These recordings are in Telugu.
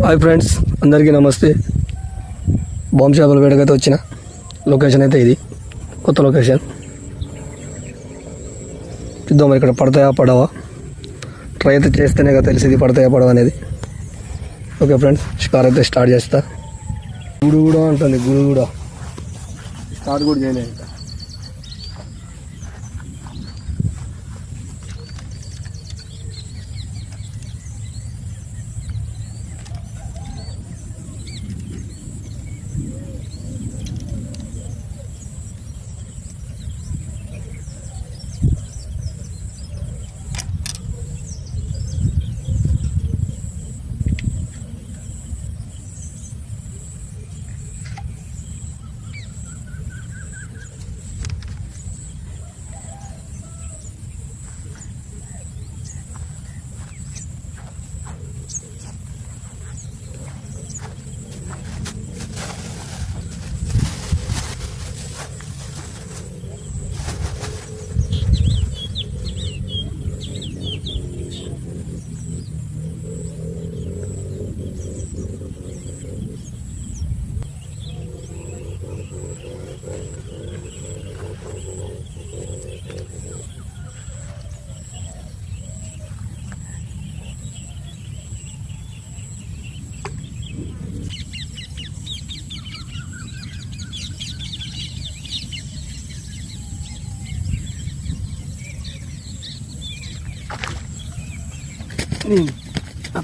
హాయ్ ఫ్రెండ్స్, అందరికీ నమస్తే. బాంబు చేపల వేటకైతే వచ్చిన లొకేషన్ అయితే ఇది కొత్త లొకేషన్. చూద్దాం ఇక్కడ పడతాయా పడవా, ట్రై అయితే చేస్తేనే కదా తెలిసింది పడతాయా పడవా అనేది. ఓకే ఫ్రెండ్స్, షికార్ అయితే స్టార్ట్ చేస్తా. గుడు కూడా ఉంటుంది, గుడు కూడా స్టార్ట్ కూడా చేయలేదు.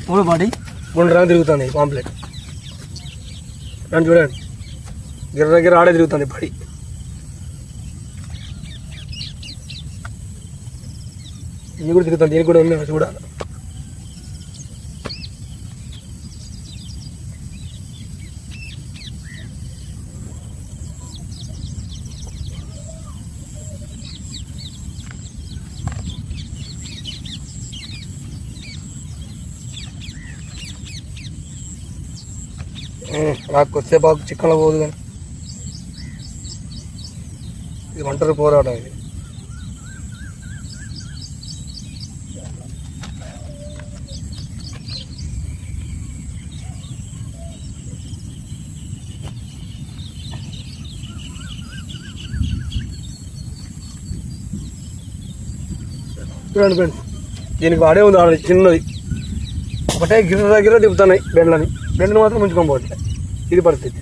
పూల పాటి గుండ్రంగా తిరుగుతుంది పాంప్లెట్. దాన్ని చూడండి, గిర్ర దగ్గర ఆడే తిరుగుతుంది పడి. ఇది కూడా తిరుగుతుంది, దీనికి కూడా ఉంది చూడాలి. నాకు వచ్చేపాకు చిక్కలో పోదు, కానీ ఇది ఒంటరి పోరాటం. ఇది చూడండి ఫ్రెండ్స్, దీనికి వాడే ఉంది ఆడ చిన్నది ఒకటే గిర్ర దగ్గర దిగుతున్నాయి బెండ్లని. బెండ్లు మాత్రం ముంచుకొని పోవట్లే. ఇది పరిస్థితి.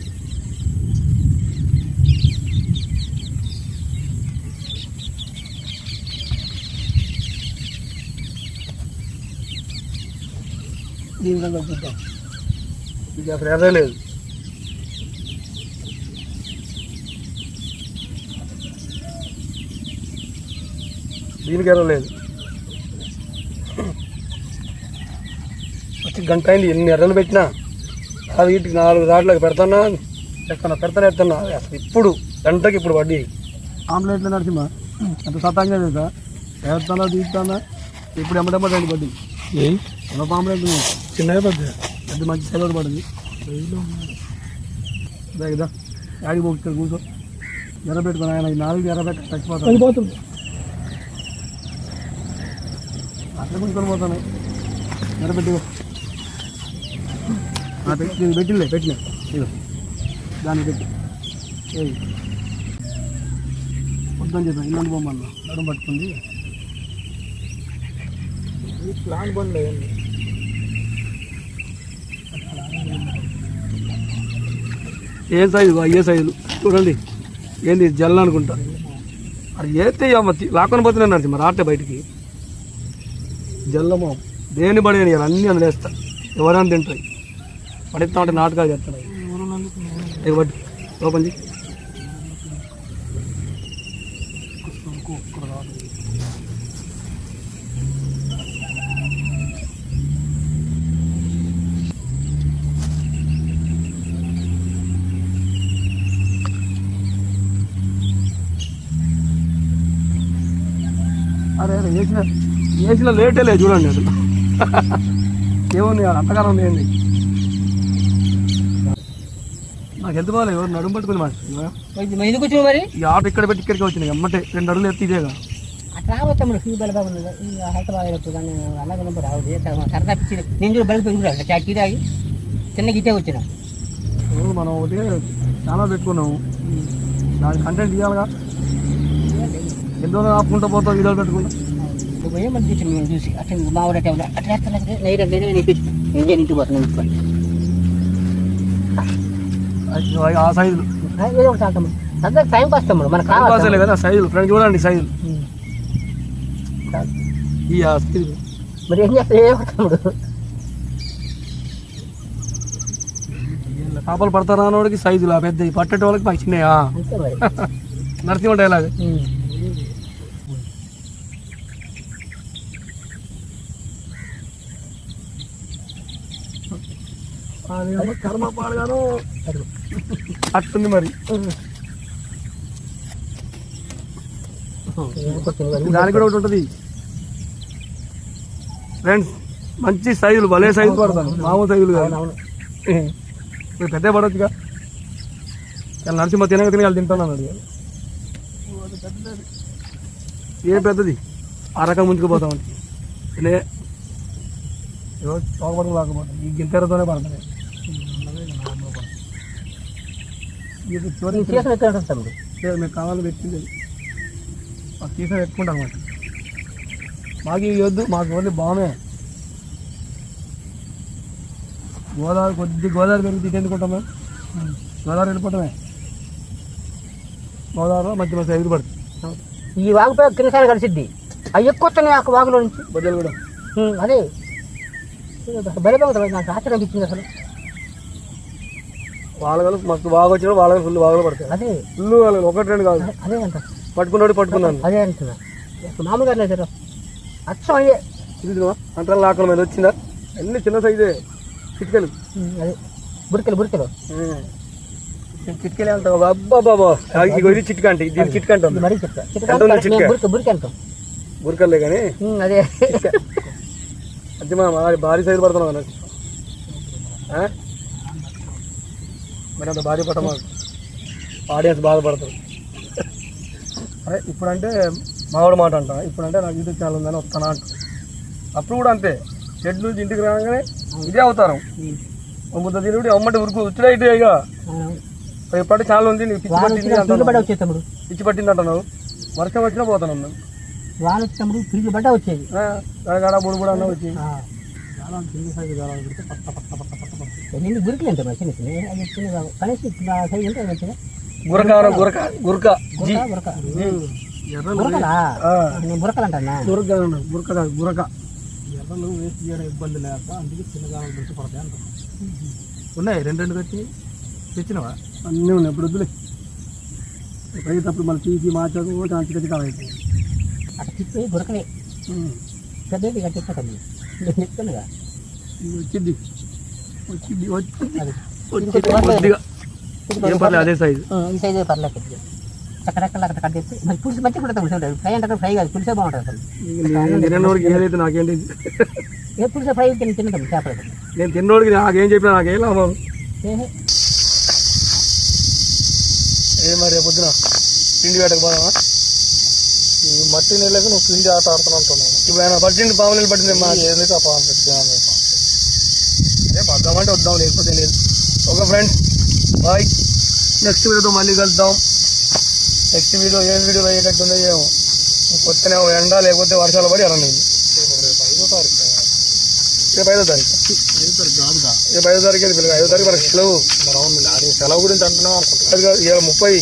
దీని చూద్దాం, ఇది అసలు ఎర్ర లేదు. దీనికి ఎర్ర లేదు. వచ్చి గంట అయింది, ఎన్ని ఎర్రలు పెట్టినా అది వీటికి 4 రాట్లకి పెడతానా ఎత్తన్నా. అసలు ఇప్పుడు గంటకి ఇప్పుడు వడ్డీ ఆమ్లెట్లు నడిచిమా అంత సతంగా తెలుసా. వేస్తానా తీస్తానా ఇప్పుడు ఎమ్మటెమ్మటండి వడ్డీ. ఒక ఆమ్లెట్ చిన్నగా పెద్ద మంచి సెలవు పడింది. కదా యాడికి పోతుంది కూర్చో, ఎర్ర పెట్టుకుని ఆయన 4 ఎర్ర పెట్టి చచ్చిపోతాను. అట్లా ముంచుకొని పోతాను. ఎర్ర పెట్టుకో పెట్టిన ఇదో దాన్ని పెట్టి వద్దని చెప్పాను. ఇల్లు బొమ్మల్లో నడుము పట్టుకుంది. ప్లాన్ బండి ఏ సైజు ఏ సైజులు చూడండి. ఏంది జల్ అనుకుంటా. అది ఏతే లాక్కొని పోతే నడిచి మరి ఆటే బయటికి జల్లమో దేని పడి అని అన్నీ అందులేస్తా. ఎవరైనా తింటాయి పడిస్తా ఉంటే నాటకాలు చేస్తున్నాయి. బట్టి ఓపెన్ చేయి. అరే ఏసీలో లేటే లేదు చూడండి. అసలు ఏముంది అంతకాలం ఉంది. నాకు ఎంత బాగాలేదు, ఎవరు నడుము పట్టుకుని మరి ఈ ఆట ఇక్కడ పెట్టి ఇక్కడికి వచ్చినాయి. అమ్మటే 2 అడుగులు ఎత్తి ఇదేగా అట్లా చిన్న గిట్టే వచ్చినా మనం ఒకటి చాలా పెట్టుకున్నాము, దాని కంటెంట్ ఇవ్వాలిగా. ఎన్ని రోజులు ఆపుకుంటూ పోతాం వీడియోలు పెట్టుకుంటాం. ఏమని చూసాను మేము చూసి అట్లా మా ఊర అట్లా ఇంటికి పోతున్నాం. ఆ సైజులు ఏదో ఒకటి ఆడతాము, అందరికి టైం పాస్ తమ్ముడు, మనకు కావాలి కదా సైజులు. ఫ్రెండ్ చూడండి సైజులు, ఈ సైజులు. మరి ఏం చేస్తా తమ్ముడు, చేపలు పడతారా అన్నోడికి సైజులు పెద్ద, పట్టేట వాళ్ళకి మాకు చిన్నయా. నరసింహ డైలాగ్. కర్మ పాడుగాను అట్టుంది మరి. దానికి కూడా ఒకటి ఉంటుంది ఫ్రెండ్స్, మంచి సైజులు, భలే సైజు పడతాను, మామూలు సైజులు కాదు. పెద్ద పడవచ్చుగా. నరసింహ తినక తినగలి తింటాను అది. ఏ పెద్దది ఆ రకం ముంచుకుపోతామని తోకపడుకు రాకపోతాం, ఈ గింతెరతోనే పడతాయి. మీకు కావాలి పెట్టింది మాకు తీసిన పెట్టుకుంటాం అనమాట. మాకు ఇవి వద్దు, మాకు ఓన్లీ బామే. గోదావరి గోదావరి పెరిగి తిట్టేందుకుంటాం మేము. గోదావరి వెళ్ళిపోవటమే, గోదావరిలో మంచి మంచి ఎదురు పడుతుంది. ఈ వాగుపై కిందసారి కలిసిద్ది, అవి ఎక్కువ వస్తున్నాయి ఆ వాగులో నుంచి. బొద్దలు కూడా అదే బయలుపోతుంది, నాకు ఆశ్చర్యం అనిపించింది అసలు. వాళ్ళగలు మస్తు బాగా వచ్చినా వాళ్ళకి ఫుల్ బాగా పడతాయి. అదే ఫుల్ వాళ్ళకి ఒకటి రెండు కాదు, అదే అంట పట్టుకున్నాను. అదే అంటున్నా, మామూలుగా లేదు అచ్చం అయ్యే. ఇది అంటారు లాక్కల మీద వచ్చిందా, అన్ని చిన్న సైజే చిట్కెలు. అదే బురికెలు చిట్కెలే అంటావు. అబ్బా బాబా, ఇది చిట్క అంటే దీని చిట్క అంటాం. మరీ చెప్తా బురికి అంటాం, బురకలే కానీ అదే అది మా భారీ సైజు పడుతున్నాం అన్నట్టు. మరి అంత భారీ పట్ట మాకు ఆడియన్స్ బాధపడతారు. అరే ఇప్పుడంటే మావాడు మాట అంట, ఇప్పుడంటే నాకు యూట్యూబ్ ఛానల్ ఉందని వస్తానా అంట. అప్పుడు కూడా అంతే, చెట్టు నుంచి ఇంటికి రాగానే ఇదే అవుతారు. ముద్ద తిరుగుడు అమ్మటి ఉరుకు వచ్చుడే ఇటు. ఇక ఎప్పటి ఛానల్ ఉంది, నీకు పిచ్చి పట్టింది అంటాను, పిచ్చి పట్టింది అంటున్నావు. వర్షం వచ్చినా పోతాను నేను. వాన వచ్చినప్పుడు తిరిగి బట్ట వచ్చేది, గడగడ బుడు అన్న వచ్చేది. గురికలు ఎంత చిన్న కనీసం సైజు ఉంటాయి మంచిగా. గురక బురకలు అంటా, గురక ఎర్రలు వేస్ట్ చేయడం ఇబ్బంది లేక అందుకే చిన్నగాలు దృష్టి పడతాయి అంట. ఉన్నాయి రెండు కట్టి తెచ్చినవా? అన్నీ ఉన్నాయి. ఇప్పుడు వద్దులే, పైతప్పుడు మళ్ళీ తీసి మార్చాకు అంచి కట్టి కావాలి. అక్కడ తిప్పి గురకలే పెద్దది కట్టించకండి, నేను చెప్తానుగా. వచ్చింది అదే సైజు, ఈ సైజు పర్లేదు. చక్కడక్కడ అక్కడ కట్ చేసి మరి పులుసు మంచిగా కూడా పులుసు ఉంటుంది. ఫ్రై అంటే ఫ్రై కాదు, పులుసే బాగుంటుంది అసలు. ఏదైతే నాకేంటి ఏ పులుసు ఫ్రై తింటాం చేపలు. నేను తిన్నోడికి నాకేం చెప్పినా నాకేం లాభం. ఏ మరి పొద్దున పిండి వేటకు పోదామా? మట్టి నీళ్ళకి నువ్వు పిండి ఆట ఆడుతున్నావు అంటున్నాను. ఇప్పుడు ఆయన పట్టింది పాము నీళ్ళు పట్టింది మా ఏదైతే ఆ పాము పెట్టాను. అదే పద్దామంటే వద్దాం, లేకపోతే లేదు. Okay friends, bye. నెక్స్ట్ వీడియోతో మళ్ళీ కలుద్దాం. నెక్స్ట్ వీడియో ఏ వీడియోలో అయ్యేటట్టుందో ఏమో, కొత్తనే ఎండ లేకపోతే వర్షాలు పడి అలా నేను రేపు 5వ తారీఖు రేపు 5వ తారీఖు మనకి సెలవు. సెలవు గురించి అంటున్నాం అనుకుంటున్నాను. 30